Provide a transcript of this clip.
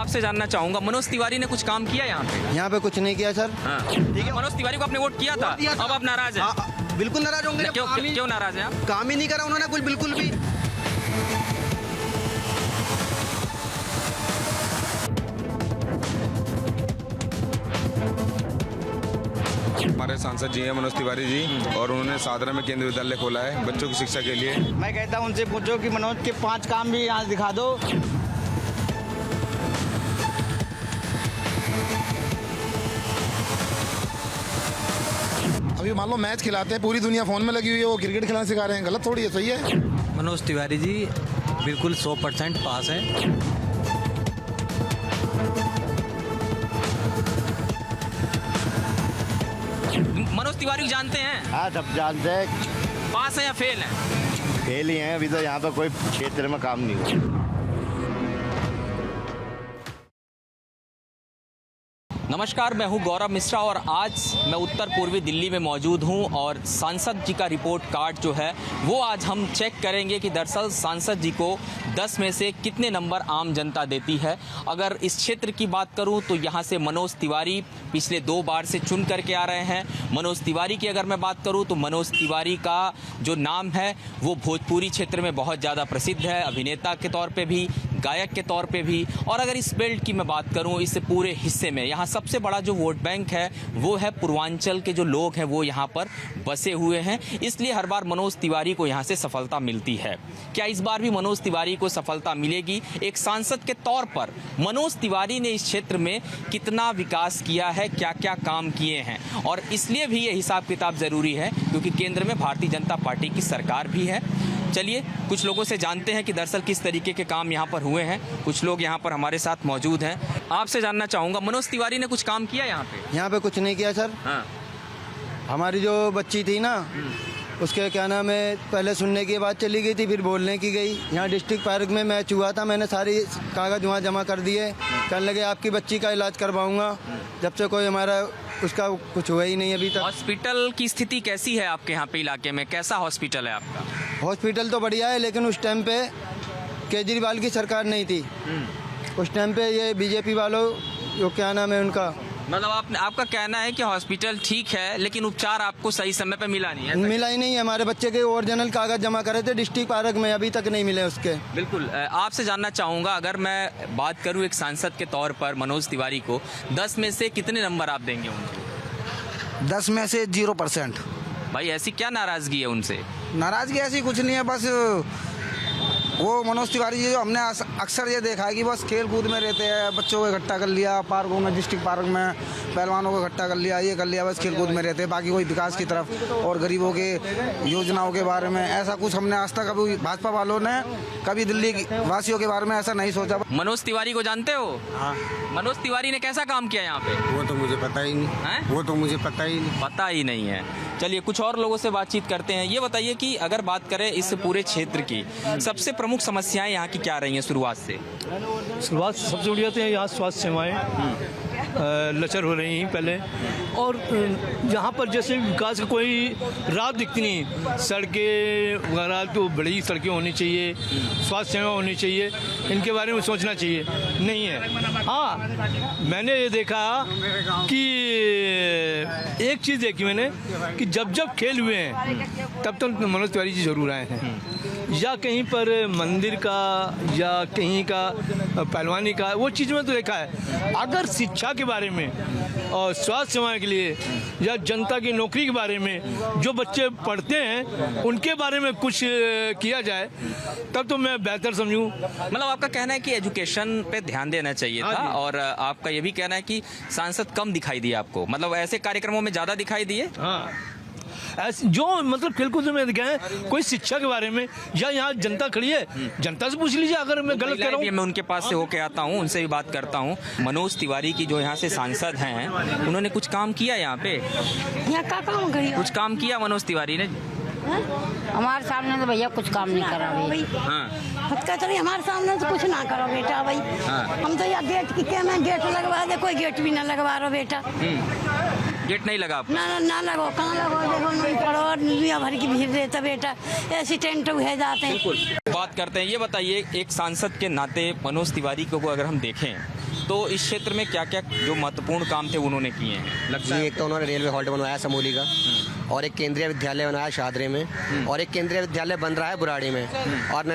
आपसे जानना चाहूंगा, मनोज तिवारी ने कुछ काम किया यहाँ पे? यहाँ पे कुछ नहीं किया सर। हाँ। ठीक है, मनोज तिवारी को आपने वोट किया था, अब आप नाराज हैं? बिल्कुल नाराज होंगे। क्यों नाराज हैं आप? काम ही नहीं करा उन्होंने कुछ बिल्कुल भी। हमारे सांसद जी हैं मनोज तिवारी जी, और उन्होंने सादरा में केंद्रीय विद्यालय खोला है बच्चों की शिक्षा के लिए। मैं कहता हूँ उनसे पूछो कि मनोज के 5 काम भी यहाँ दिखा दो। अभी मान लो मैच खिलाते हैं, पूरी दुनिया फोन में लगी हुई है, वो क्रिकेट खिलाना सिखा रहे हैं, गलत थोड़ी है, सही है। मनोज तिवारी जी बिल्कुल 100% पास हैं। मनोज तिवारी को जानते हैं? हाँ सब जानते हैं। पास है या फेल है? फेल ही हैं, अभी तो यहाँ पर कोई क्षेत्र में काम नहीं हुआ। नमस्कार, मैं हूं गौरव मिश्रा और आज मैं उत्तर पूर्वी दिल्ली में मौजूद हूं और सांसद जी का रिपोर्ट कार्ड जो है वो आज हम चेक करेंगे कि दरअसल सांसद जी को 10 में से कितने नंबर आम जनता देती है। अगर इस क्षेत्र की बात करूं तो यहां से मनोज तिवारी पिछले 2 बार से चुन करके आ रहे हैं। मनोज तिवारी की अगर मैं बात करूं तो मनोज तिवारी का जो नाम है वो भोजपुरी क्षेत्र में बहुत ज़्यादा प्रसिद्ध है, अभिनेता के तौर पर भी, गायक के तौर पे भी। और अगर इस बेल्ट की मैं बात करूं, इस पूरे हिस्से में यहाँ सबसे बड़ा जो वोट बैंक है वो है पूर्वांचल के जो लोग हैं वो यहाँ पर बसे हुए हैं, इसलिए हर बार मनोज तिवारी को यहाँ से सफलता मिलती है। क्या इस बार भी मनोज तिवारी को सफलता मिलेगी? एक सांसद के तौर पर मनोज तिवारी ने इस क्षेत्र में कितना विकास किया है, क्या क्या काम किए हैं, और इसलिए भी ये हिसाब किताब ज़रूरी है क्योंकि केंद्र में भारतीय जनता पार्टी की सरकार भी है। चलिए कुछ लोगों से जानते हैं कि दरअसल किस तरीके के काम यहाँ पर हुए हैं। कुछ लोग यहाँ पर हमारे साथ मौजूद हैं। आपसे जानना चाहूँगा, मनोज तिवारी ने कुछ काम किया यहाँ पे? यहाँ पे कुछ नहीं किया सर। हाँ। हमारी जो बच्ची थी ना, उसके क्या नाम है, पहले सुनने की बात चली गई थी, फिर बोलने की गई। यहाँ डिस्ट्रिक्ट पार्क में मैच हुआ था, मैंने सारी कागज़ वहाँ जमा कर दिए। कहने लगे आपकी बच्ची का इलाज करवाऊँगा। जब से कोई हमारा उसका कुछ हुआ ही नहीं अभी तक। हॉस्पिटल की स्थिति कैसी है आपके यहाँ पे इलाके में? कैसा हॉस्पिटल है आपका? हॉस्पिटल तो बढ़िया है, लेकिन उस टाइम पे केजरीवाल की सरकार नहीं थी। उस टाइम पे ये बीजेपी वालों, जो क्या नाम है उनका, मतलब आपका कहना है कि हॉस्पिटल ठीक है लेकिन उपचार आपको सही समय पे मिला नहीं है? मिला ही नहीं है। हमारे बच्चे के ओरिजिनल कागज जमा करे थे डिस्ट्रिक्ट पार्क में, अभी तक नहीं मिले उसके। बिल्कुल। आपसे जानना चाहूँगा, अगर मैं बात करूँ एक सांसद के तौर पर मनोज तिवारी को 10 में से कितने नंबर आप देंगे उनको? 10 में से 0%। भाई ऐसी क्या नाराज़गी है उनसे? नाराजगी ऐसी कुछ नहीं है, बस वो मनोज तिवारी जी, जो हमने अक्सर ये देखा है कि बस खेल कूद में रहते हैं, बच्चों को इकट्ठा कर लिया पार्कों में, डिस्ट्रिक्ट पार्क में पहलवानों को इकट्ठा कर लिया, ये कर लिया, बस खेल कूद में रहते हैं। बाकी कोई विकास की तरफ और गरीबों के योजनाओं के बारे में ऐसा कुछ हमने आज तक कभी भाजपा वालों ने कभी दिल्ली वासियों के बारे में ऐसा नहीं सोचा। मनोज तिवारी को जानते हो? हाँ। मनोज तिवारी ने कैसा काम किया यहाँ पे? वो तो मुझे पता ही नहीं है? वो तो मुझे पता ही नहीं। पता ही नहीं है। चलिए कुछ और लोगों से बातचीत करते हैं। ये बताइए कि अगर बात करें इस पूरे क्षेत्र की, सबसे प्रमुख समस्याएं यहाँ की क्या रही हैं शुरुआत से? शुरुआत सबसे बढ़िया तो यहाँ स्वास्थ्य सेवाएं लचर हो रही हैं पहले, और यहाँ पर जैसे विकास का कोई राह दिखती नहीं। सड़कें वगैरह तो बड़ी सड़कें होनी चाहिए, स्वास्थ्य सेवा होनी चाहिए, इनके बारे में सोचना चाहिए, नहीं है। हाँ, मैंने ये देखा कि एक चीज़ देखी मैंने कि जब जब खेल हुए हैं तब तक मनोज तिवारी जी जरूर आए हैं, या कहीं पर मंदिर का या कहीं का पहलवानी का, वो चीज़ में तो देखा है। अगर शिक्षा के बारे में और स्वास्थ्य सेवाएं के लिए या जनता की नौकरी के बारे में जो बच्चे पढ़ते हैं उनके बारे में कुछ किया जाए तब तो मैं बेहतर समझूं। मतलब आपका कहना है कि एजुकेशन पे ध्यान देना चाहिए था, और आपका ये भी कहना है कि सांसद कम दिखाई दिए आपको, मतलब ऐसे कार्यक्रमों में ज़्यादा दिखाई दिए? हाँ, जो मतलब खेलकूद में गए, कोई शिक्षा के बारे में, या यहाँ जनता खड़ी है, जनता से पूछ लीजिए अगर मैं गलत कह रहा हूँ। मैं उनके पास से होके आता हूँ, उनसे भी बात करता हूँ। मनोज तिवारी की जो यहाँ से सांसद हैं, उन्होंने कुछ काम किया यहाँ पे? यहाँ का काम करिए? कुछ काम किया मनोज तिवारी ने? हमारे सामने तो भैया कुछ काम नहीं करा भाई। हमारे सामने तो कुछ ना करो बेटा भाई। हम तो यहाँ गेट की क्या, मैं गेट लगवा दे, कोई गेट भी ना लगवा रहा बेटा। गेट नहीं लगा? ना लगो, कहाँ लगो? देखो नहीं पड़ो, दुनिया भर की भीड़ रहता बेटा, ऐसी टेंट उहे जाते हैं। बात करते हैं। ये बताइए, एक सांसद के नाते मनोज तिवारी को अगर हम देखें तो इस क्षेत्र में क्या क्या जो महत्वपूर्ण काम थे उन्होंने किए हैं लगता जी है? एक तो उन्होंने रेलवे हॉल्ट बनवाया समूली का, और एक केंद्रीय विद्यालय बनाया शादरे में, और एक केंद्रीय विद्यालय बन रहा है बुराड़ी में, और